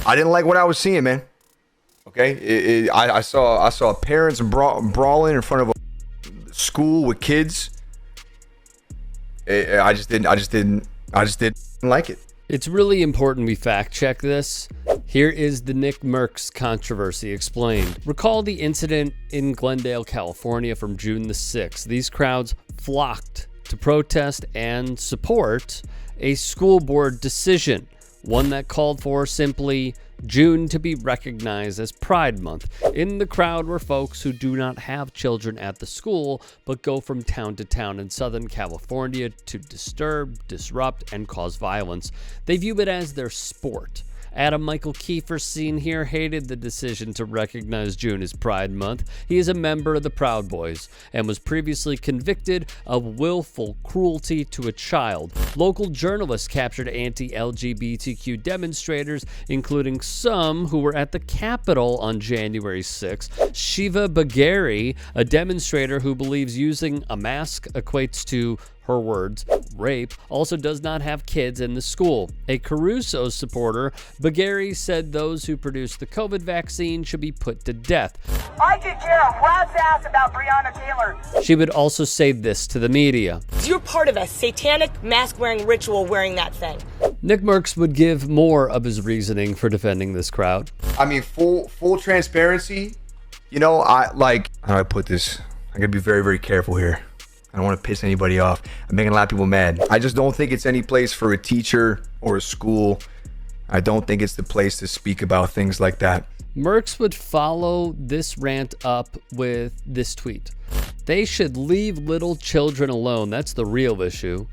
I didn't like what I was seeing, man. Okay, I saw parents brawling in front of a school with kids. I just didn't like it. It's really important we fact check this. Here is the Nickmercs controversy explained. Recall the incident in Glendale, California from June the 6th. These crowds flocked to protest and support a school board decision, one that called for simply June to be recognized as Pride Month. In the crowd were folks who do not have children at the school, but go from town to town in Southern California to disturb, disrupt, and cause violence. They view it as their sport. Adam Michael Kiefer, seen here, hated the decision to recognize June as Pride Month. He is a member of the Proud Boys and was previously convicted of willful cruelty to a child. Local journalists captured anti-LGBTQ demonstrators, including some who were at the Capitol on January 6th. Shiva Bagheri, a demonstrator who believes using a mask equates to, her words, rape, also does not have kids in the school. A Caruso supporter, Bagheri said those who produced the COVID vaccine should be put to death. I could care a rat's ass about Breonna Taylor. She would also say this to the media. You're part of a satanic mask-wearing ritual wearing that thing. Nickmercs would give more of his reasoning for defending this crowd. I mean, full transparency. You know, how do I put this? I gotta be very, very careful here. I don't want to piss anybody off. I'm making a lot of people mad. I just don't think it's any place for a teacher or a school. I don't think it's the place to speak about things like that. Mercs would follow this rant up with this tweet. They should leave little children alone. That's the real issue.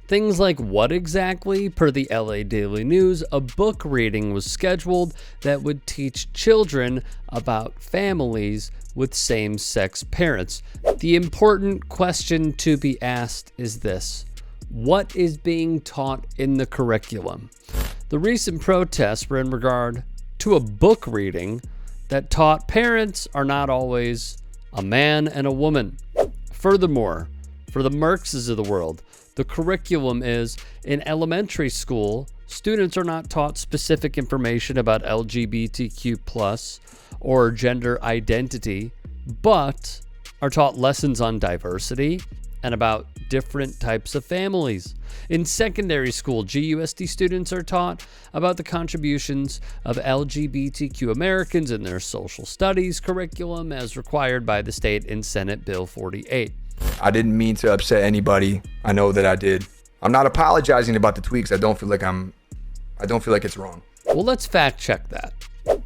Things like what exactly? Per the LA Daily News, a book reading was scheduled that would teach children about families with same-sex parents. The important question to be asked is this: what is being taught in the curriculum? The recent protests were in regard to a book reading that taught parents are not always a man and a woman. Furthermore, for the Mercses of the world, the curriculum is, in elementary school, students are not taught specific information about LGBTQ+ or gender identity, but are taught lessons on diversity and about different types of families. In secondary school, GUSD students are taught about the contributions of LGBTQ Americans in their social studies curriculum as required by the state in Senate Bill 48. I didn't mean to upset anybody. I know that I did. I'm not apologizing about the tweaks. I don't feel like it's wrong. Well, let's fact check that.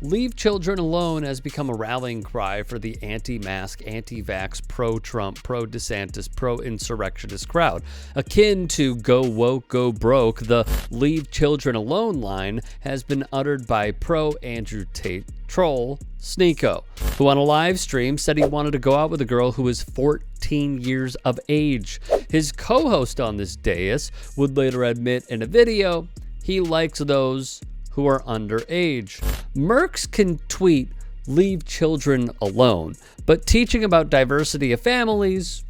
Leave children alone has become a rallying cry for the anti-mask, anti-vax, pro-Trump, pro-DeSantis, pro-insurrectionist crowd. Akin to go woke, go broke, the leave children alone line has been uttered by pro-Andrew Tate troll Sneeko, who on a live stream said he wanted to go out with a girl who is 14 years of age. His co-host on this dais would later admit in a video he likes those who are underage. Mercs can tweet, leave children alone, but teaching about diversity of families,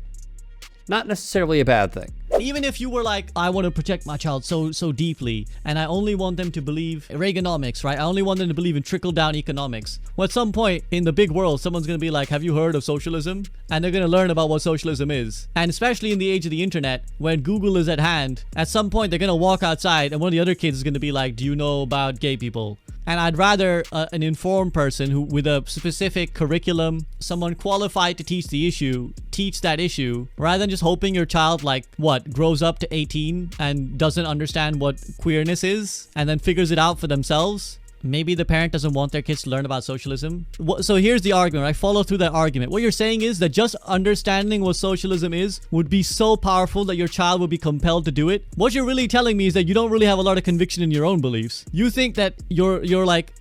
not necessarily a bad thing. Even if you were like, I want to protect my child so deeply, and I only want them to believe Reaganomics, right? I only want them to believe in trickle-down economics. Well, at some point in the big world, someone's going to be like, have you heard of socialism? And they're going to learn about what socialism is. And especially in the age of the internet, when Google is at hand, at some point they're going to walk outside and one of the other kids is going to be like, do you know about gay people? And I'd rather an informed person who, with a specific curriculum, someone qualified to teach the issue, teach that issue, rather than just hoping your child, grows up to 18 and doesn't understand what queerness is and then figures it out for themselves. Maybe the parent doesn't want their kids to learn about socialism. So here's the argument. I follow through that argument. What you're saying is that just understanding what socialism is would be so powerful that your child would be compelled to do it. What you're really telling me is that you don't really have a lot of conviction in your own beliefs. You think that your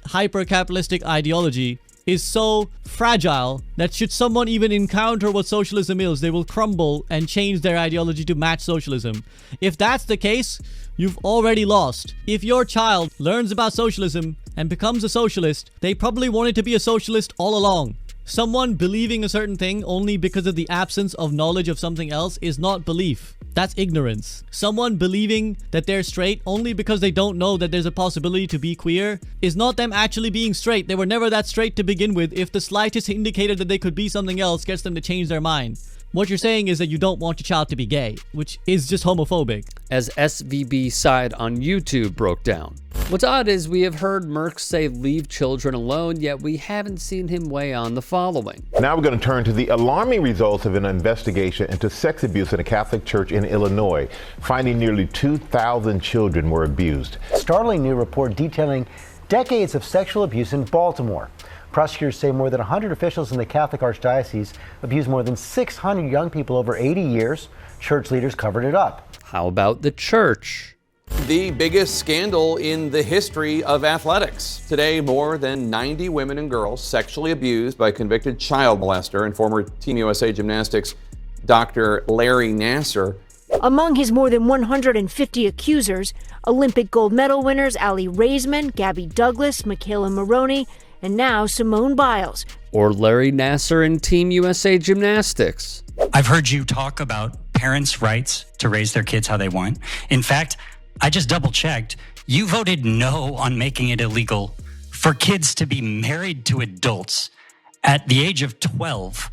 hyper-capitalistic ideology is so fragile that should someone even encounter what socialism is, they will crumble and change their ideology to match socialism. If that's the case, you've already lost. If your child learns about socialism and becomes a socialist, they probably wanted to be a socialist all along. Someone believing a certain thing only because of the absence of knowledge of something else is not belief. That's ignorance. Someone believing that they're straight only because they don't know that there's a possibility to be queer is not them actually being straight. They were never that straight to begin with. If the slightest indicator that they could be something else gets them to change their mind. What you're saying is that you don't want your child to be gay, which is just homophobic. As SVB side on YouTube broke down. What's odd is we have heard Mercs say leave children alone, yet we haven't seen him weigh on the following. Now we're going to turn to the alarming results of an investigation into sex abuse in a Catholic church in Illinois, finding nearly 2,000 children were abused. Startling new report detailing decades of sexual abuse in Baltimore. Prosecutors say more than 100 officials in the Catholic Archdiocese abused more than 600 young people over 80 years. Church leaders covered it up. How about the church? The biggest scandal in the history of athletics. Today, more than 90 women and girls sexually abused by convicted child molester and former Team USA gymnastics Dr. Larry Nassar. Among his more than 150 accusers, Olympic gold medal winners Ali Raisman, Gabby Douglas, Michaela Maroney, and now Simone Biles. Or Larry Nassar and Team USA gymnastics. I've heard you talk about parents' rights to raise their kids how they want. In fact, I just double checked. You voted no on making it illegal for kids to be married to adults at the age of 12.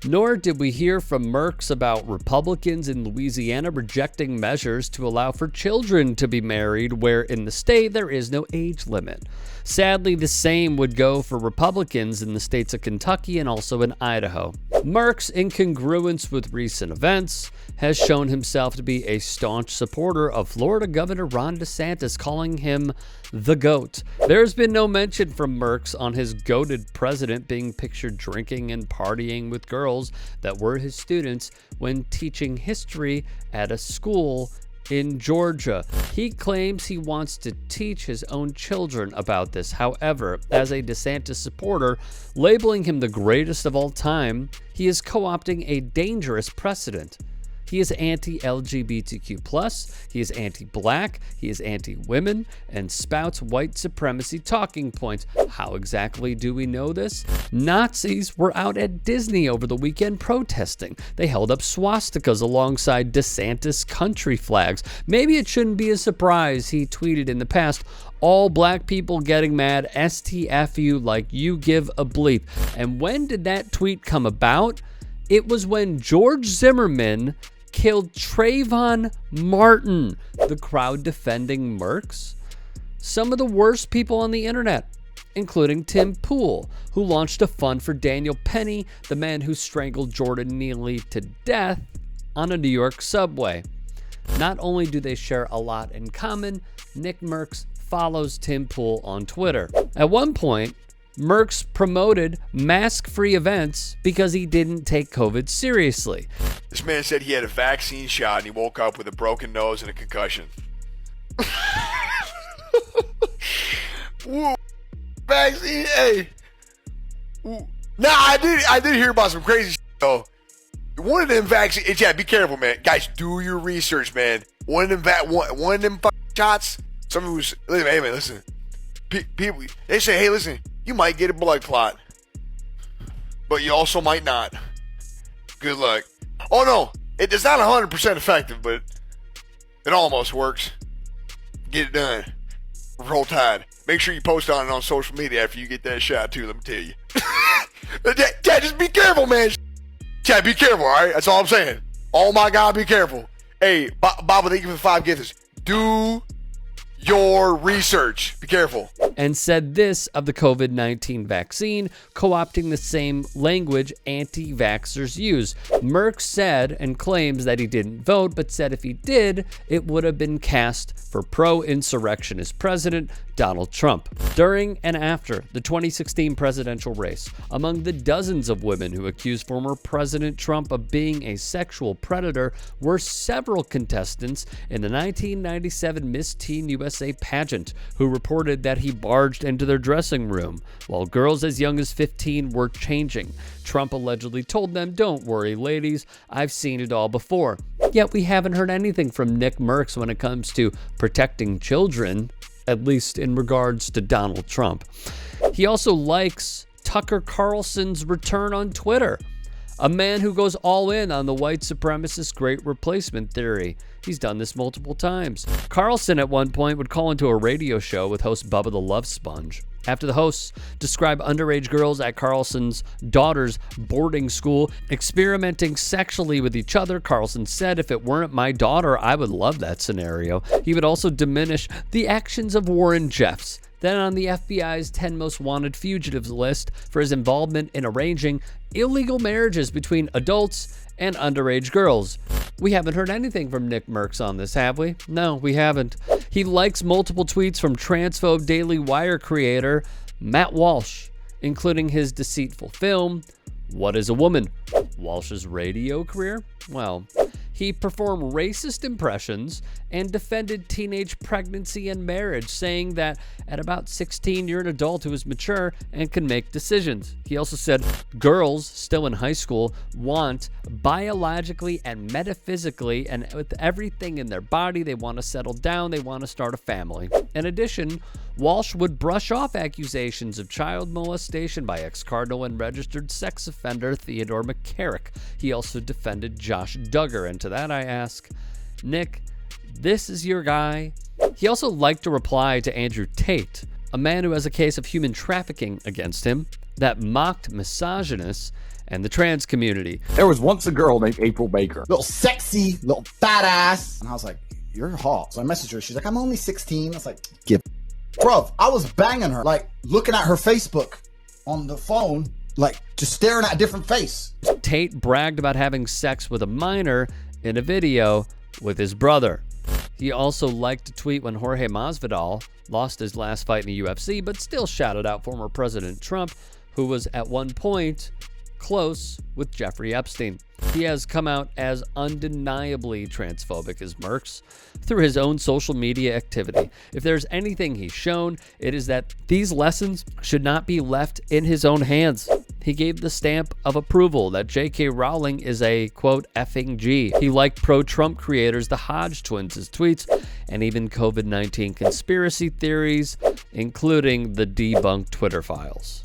Nor did we hear from Mercs about Republicans in Louisiana rejecting measures to allow for children to be married, where in the state there is no age limit. Sadly, the same would go for Republicans in the states of Kentucky and also in Idaho. Mercs, in congruence with recent events, has shown himself to be a staunch supporter of Florida Governor Ron DeSantis, calling him the GOAT. There's been no mention from Mercs on his goated president being pictured drinking and partying with girls that were his students when teaching history at a school in Georgia. He claims he wants to teach his own children about this. However, as a DeSantis supporter, labeling him the greatest of all time, he is co-opting a dangerous precedent. He is anti-LGBTQ+, he is anti-black, he is anti-women, and spouts white supremacy talking points. How exactly do we know this? Nazis were out at Disney over the weekend protesting. They held up swastikas alongside DeSantis country flags. Maybe it shouldn't be a surprise, he tweeted in the past, all black people getting mad, STFU, like you give a bleep. And when did that tweet come about? It was when George Zimmerman killed Trayvon Martin, the crowd defending Mercs. Some of the worst people on the internet, including Tim Pool, who launched a fund for Daniel Penny, the man who strangled Jordan Neely to death on a New York subway. Not only do they share a lot in common, Nickmercs follows Tim Pool on Twitter. At one point, Mercs promoted mask-free events because he didn't take COVID seriously. This man said he had a vaccine shot and he woke up with a broken nose and a concussion. Whoa, vaccine, hey. Ooh. Nah, I did hear about some crazy shit though. One of them vaccines, yeah, be careful, man. Guys, do your research, man. One of them shots. Someone who's listen. People, they say, hey, listen, you might get a blood clot, but you also might not. Good luck. Oh no, it's not 100% effective, but it almost works. Get it done. Roll Tide. Make sure you post on it on social media after you get that shot too. Let me tell you. Dad, just be careful, man. Chad, be careful, all right? That's all I'm saying. Oh my God, be careful. Hey, Baba, thank you for the 5 gifts. Do your research. Be careful. And said this of the COVID-19 vaccine, co-opting the same language anti-vaxxers use. Merck said and claims that he didn't vote, but said if he did, it would have been cast for pro-insurrectionist president Donald Trump. During and after the 2016 presidential race, among the dozens of women who accused former President Trump of being a sexual predator were several contestants in the 1997 Miss Teen USA pageant who reported that he barged into their dressing room while girls as young as 15 were changing. Trump allegedly told them, "Don't worry, ladies, I've seen it all before." Yet we haven't heard anything from Nickmercs when it comes to protecting children, at least in regards to Donald Trump. He also likes Tucker Carlson's return on Twitter. A man who goes all in on the white supremacist great replacement theory. He's done this multiple times. Carlson at one point would call into a radio show with host Bubba the Love Sponge. After the hosts describe underage girls at Carlson's daughter's boarding school experimenting sexually with each other, Carlson said, "If it weren't my daughter, I would love that scenario." He would also diminish the actions of Warren Jeffs, then on the FBI's 10 most wanted fugitives list for his involvement in arranging illegal marriages between adults and underage girls. We haven't heard anything from Nickmercs on this, have we? No, we haven't. He likes multiple tweets from transphobe Daily Wire creator Matt Walsh, including his deceitful film, What is a Woman? Walsh's radio career? Well, he performed racist impressions and defended teenage pregnancy and marriage, saying that at about 16, you're an adult who is mature and can make decisions. He also said girls still in high school want biologically and metaphysically and with everything in their body, they want to settle down, they want to start a family. In addition, Walsh would brush off accusations of child molestation by ex-Cardinal and registered sex offender Theodore McCarrick. He also defended Josh Duggar, and to that I ask, Nick, this is your guy? He also liked to reply to Andrew Tate, a man who has a case of human trafficking against him that mocked misogynists and the trans community. There was once a girl named April Baker. Little sexy, little fat ass. And I was like, you're hot. So I messaged her. She's like, I'm only 16. I was like, give. Bruv, I was banging her, like looking at her Facebook on the phone, like just staring at a different face. Tate bragged about having sex with a minor in a video with his brother. He also liked to tweet when Jorge Masvidal lost his last fight in the UFC, but still shouted out former President Trump, who was at one point close with Jeffrey Epstein. He has come out as undeniably transphobic as Mercs through his own social media activity. If there's anything he's shown, it is that these lessons should not be left in his own hands. He gave the stamp of approval that J.K. Rowling is a, quote, effing G. He liked pro-Trump creators, the Hodge twins' tweets, and even COVID-19 conspiracy theories, including the debunked Twitter files.